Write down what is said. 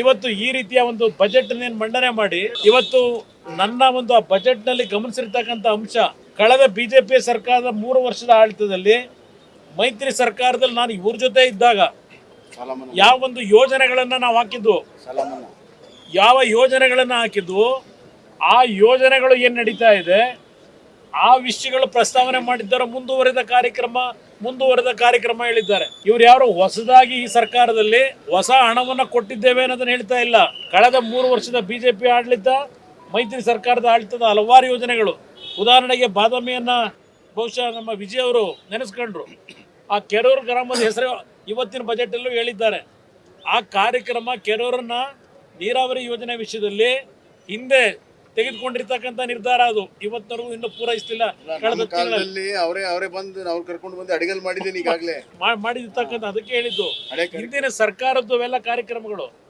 ಇವತ್ತು ಈ ರೀತಿಯ ಒಂದು ಬಜೆಟ್ ಮಂಡನೆ ಮಾಡಿ ಇವತ್ತು ನನ್ನ ಒಂದು ಆ ಬಜೆಟ್ ನಲ್ಲಿ ಗಮನಿಸಿರ್ತಕ್ಕಂಥ ಅಂಶ, ಕಳೆದ ಬಿಜೆಪಿ ಸರ್ಕಾರದ 3 ವರ್ಷದ ಆಡಳಿತದಲ್ಲಿ ಮೈತ್ರಿ ಸರ್ಕಾರದಲ್ಲಿ ನಾನು ಇವ್ರ ಜೊತೆ ಇದ್ದಾಗ ಯಾವ ಒಂದು ಯೋಜನೆಗಳನ್ನ ನಾವು ಹಾಕಿದ್ವು, ಯಾವ ಯೋಜನೆಗಳನ್ನ ಹಾಕಿದ್ವು, ಆ ಯೋಜನೆಗಳು ಏನ್ ನಡೀತಾ ಇದೆ, ಆ ವಿಷಯಗಳು ಪ್ರಸ್ತಾವನೆ ಮಾಡಿದ್ದಾರೆ. ಮುಂದುವರೆದ ಕಾರ್ಯಕ್ರಮ ಹೇಳಿದ್ದಾರೆ. ಇವ್ರು ಯಾರು ಹೊಸದಾಗಿ ಈ ಸರ್ಕಾರದಲ್ಲಿ ಹೊಸ ಹಣವನ್ನ ಕೊಟ್ಟಿದ್ದೇವೆ ಅನ್ನೋದನ್ನ ಹೇಳ್ತಾ ಇಲ್ಲ. ಕಳೆದ 3 ವರ್ಷದ ಬಿಜೆಪಿ ಆಡಳಿತ, ಮೈತ್ರಿ ಸರ್ಕಾರದ ಆಡಳಿತದ ಹಲವಾರು ಯೋಜನೆಗಳು, ಉದಾಹರಣೆಗೆ ಬಾದಾಮಿಯನ್ನ ಬಹುಶಃ ನಮ್ಮ ವಿಜಯ್ ಅವರು ನೆನೆಸ್ಕೊಂಡ್ರು. ಆ ಕೆರೂರು ಗ್ರಾಮದ ಹೆಸರು ಇವತ್ತಿನ ಬಜೆಟ್ ಅಲ್ಲೂ ಹೇಳಿದ್ದಾರೆ. ಆ ಕಾರ್ಯಕ್ರಮ ಕೆರೂರನ್ನ ನೀರಾವರಿ ಯೋಜನೆ ವಿಷಯದಲ್ಲಿ ಹಿಂದೆ ತೆಗೆದುಕೊಂಡಿರ್ತಕ್ಕಂಥ ನಿರ್ಧಾರ, ಅದು ಇವತ್ತವರೆಗೂ ಇನ್ನೂ ಪೂರೈಸಲಿಲ್ಲ. ಕಳೆದ ತಿಂಗಳಲ್ಲಿ ಅವರೇ ಬಂದು ನಾವು ಕರ್ಕೊಂಡು ಬಂದು ಅಡಿಗೆಲ್ ಮಾಡಿದ್ದೀನಿ ಈಗಾಗಲೇ ಮಾಡಿರ್ತಕ್ಕಂಥ, ಅದಕ್ಕೆ ಹೇಳಿದ್ದು ಹಿಂದಿನ ಸರ್ಕಾರದ್ದು ಅವೆಲ್ಲ ಕಾರ್ಯಕ್ರಮಗಳು